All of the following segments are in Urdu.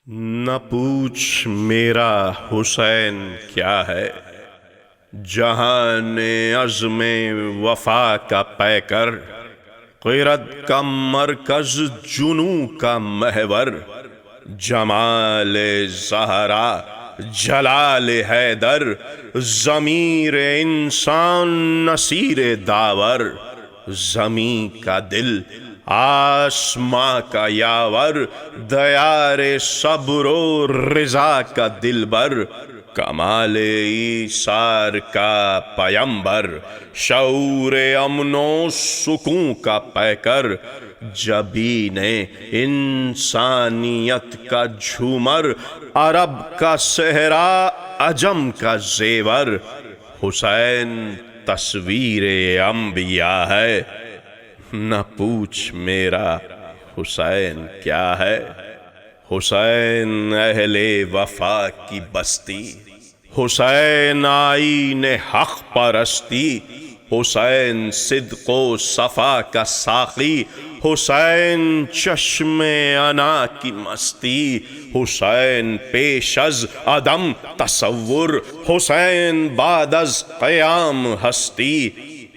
نہ پوچھ میرا حسین کیا ہے، جہاں عزم وفا کا پیکر، غیرت کا مرکز، جنوں کا محور، جمال زہرا جلال حیدر، ضمیر انسان نصیر داور، زمیں کا دل آسماں کا یاور، دیار صبر و رضا کا دلبر، کمال ایثار کا پیمبر، شعور امن و سکون کا پیکر، جبین انسانیت کا جھومر، عرب کا صحرا عجم کا زیور، حسین تصویر انبیاء ہے، نہ پوچھ میرا حسین کیا ہے۔ حسین اہل وفا کی بستی، حسین آئین حق پرستی، حسین صدق و صفا کا ساقی، حسین چشم انا کی مستی، حسین پیش از عدم تصور، حسین بعد از قیام ہستی،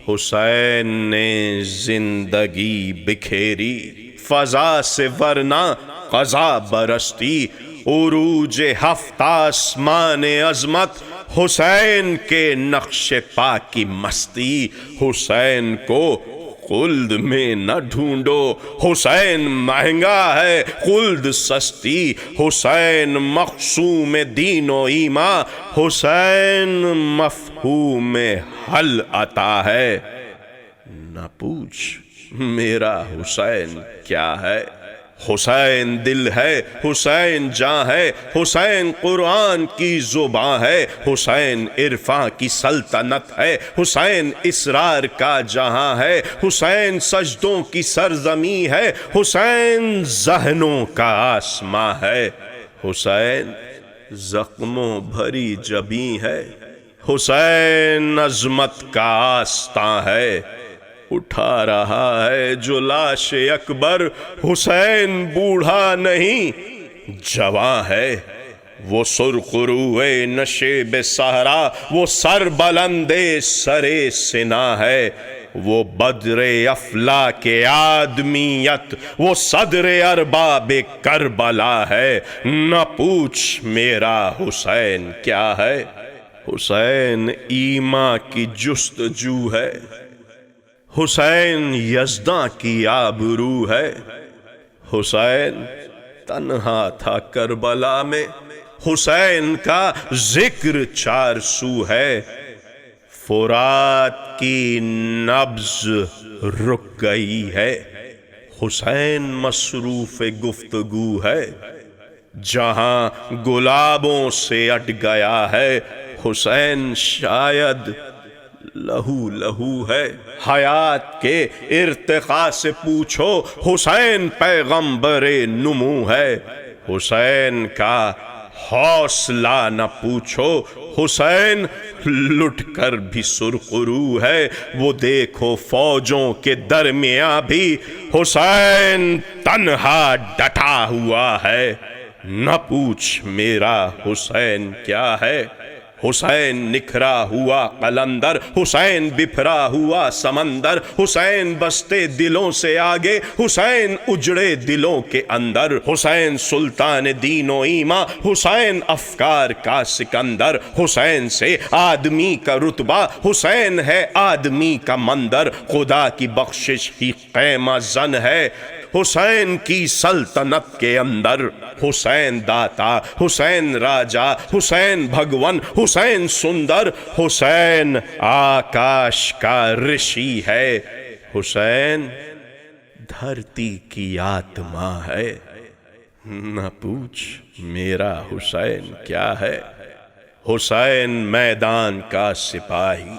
حسین نے زندگی بکھیری فضا سے ورنہ قضا برستی، عروج ہفت آسمان عظمت، حسین کے نقش پا کی مستی، حسین کو خلد میں نہ ڈھونڈو، حسین مہنگا ہے خلد سستی، حسین مقسوم دین و ایمان، حسین مفہوم حل عطا ہے، نہ پوچھ میرا حسین کیا ہے۔ حسین دل ہے، حسین جاں ہے، حسین قرآن کی زباں ہے، حسین عرفاں کی سلطنت ہے، حسین اسرار کا جہاں ہے، حسین سجدوں کی سرزمین ہے، حسین ذہنوں کا آسماں ہے، حسین زخموں بھری جبیں ہے، حسین عظمت کا آستاں ہے، اٹھا رہا ہے جو لاش اکبر، حسین بوڑھا نہیں جواں ہے، وہ سرخ روئے نشیب صحرا، وہ سر بلند سر سنا ہے، وہ بدر افلاک آدمیت، وہ صدر ارباب کربلا ہے، نہ پوچھ میرا حسین کیا ہے۔ حسین ایمان کی جستجو ہے، حسین یزداں کی آبرو ہے، حسین تنہا تھا کربلا میں، حسین کا ذکر چار سو ہے، فرات کی نبض رک گئی ہے، حسین مصروف گفتگو ہے، جہاں گلابوں سے اٹ گیا ہے، حسین شاید لہو لہو ہے، حیات کے ارتقاء سے پوچھو، حسین پیغمبر نمو ہے، حسین کا حوصلہ نہ پوچھو، حسین لٹ کر بھی سرخرو ہے، وہ دیکھو فوجوں کے درمیاں بھی حسین تنہا ڈٹا ہوا ہے، نہ پوچھ میرا حسین کیا ہے۔ حسین نکھرا ہوا قلندر، حسین بپھرا ہوا سمندر، حسین بستے دلوں سے آگے، حسین اجڑے دلوں کے اندر، حسین سلطان دین و ایمان، حسین افکار کا سکندر، حسین سے آدمی کا رتبہ، حسین ہے آدمی کا مندر، خدا کی بخشش ہی قیمہ زن ہے حسین کی سلطنت کے اندر، حسین داتا، حسین راجا، حسین بھگون، حسین سندر، حسین آکاش کا رشی ہے، حسین دھرتی کی آتما ہے، نہ پوچھ میرا حسین کیا ہے۔ حسین میدان کا سپاہی،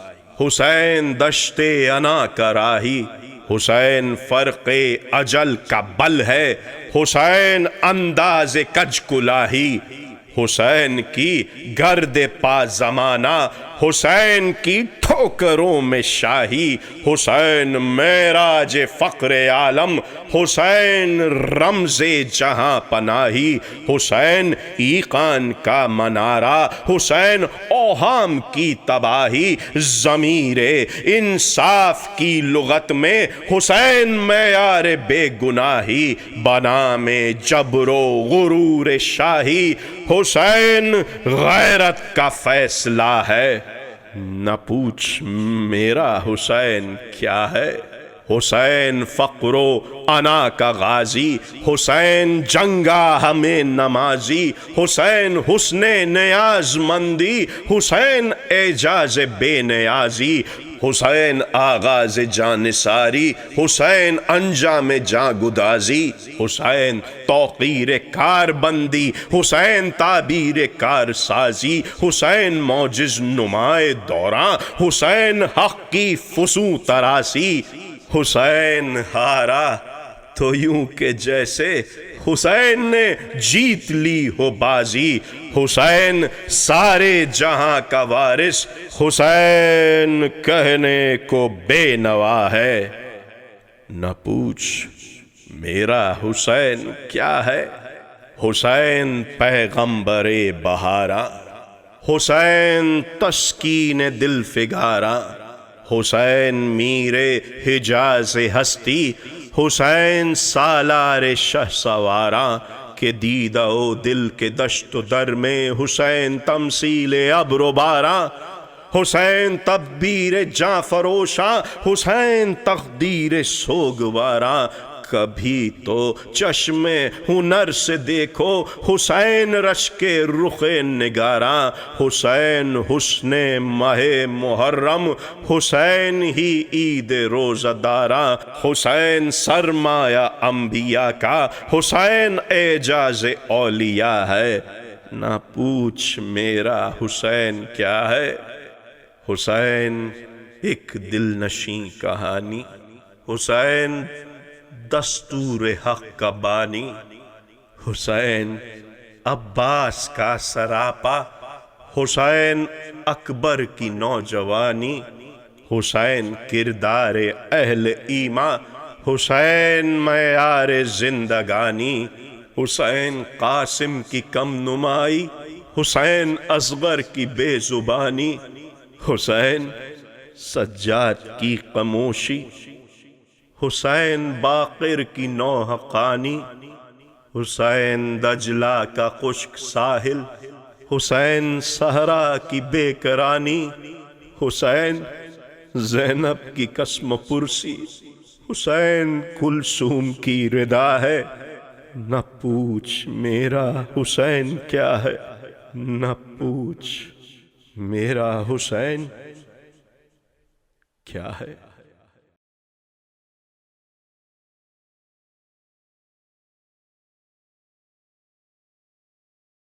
حسین دشت انا کا راہی، حسین فرق اجل کا بل ہے، حسین انداز کج کلاہی، حسین کی گرد پا زمانہ، حسین کی ٹھوکروں میں شاہی، حسین معراج فقر عالم، حسین رمز جہاں پناہی، حسین ایقان کا منارہ، حسین اوہام کی تباہی، ضمیر انصاف کی لغت میں حسین معیار بے گناہی، بنام جبر و غرور شاہی، حسین غیرت کا فیصلہ ہے، نہ پوچھ میرا حسین کیا ہے۔ حسین فقر و انا کا غازی، حسین جنگاہ میں نمازی، حسین حسن نیاز مندی، حسین اعجاز بے نیازی، حسین آغاز جانثاری، حسین انجام جاں گدازی، حسین توقیر کار بندی، حسین تعبیر کار سازی، حسین معجز نمائے دوراں، حسین حق کی فسوں تراسی، حسین ہارا تو یوں کہ جیسے حسین نے جیت لی ہو بازی، حسین سارے جہاں کا وارث، حسین کہنے کو بے نوا ہے، نہ پوچھ میرا حسین کیا ہے۔ حسین پیغمبر بہارا، حسین تسکین دل فگارا، حسین میر حجاز ہستی، حسین سالار شہ سواراں، کہ دیدہ و دل کے دشت و در میں حسین تمثیل ابر و باراں، حسین تدبیر جاں فروشاں، حسین تقدیر سوگواراں، کبھی تو چشم ہنر سے دیکھو حسین رشک رخ نگاراں، حسین حسن ماہ محرم، حسین ہی عید روزہ داراں، حسین سرمایہ انبیاء کا، حسین اعجاز اولیاء ہے، نہ پوچھ میرا حسین کیا ہے۔ حسین ایک دل نشیں کہانی، حسین دستور حق کا بانی، حسین عباس کا سراپا، حسین اکبر کی نوجوانی، حسین کردار اہل ایمان، حسین معیار زندگانی، حسین قاسم کی کم نمائی، حسین اصغر کی بے زبانی، حسین سجاد کی خاموشی، حسین باقر کی نوحقانی، حسین دجلہ کا خشک ساحل، حسین صحرا کی بے کرانی، حسین زینب کی قسم پرسی، حسین کلثوم کی ردا ہے، نہ پوچھ میرا حسین کیا ہے، نہ پوچھ میرا حسین کیا ہے۔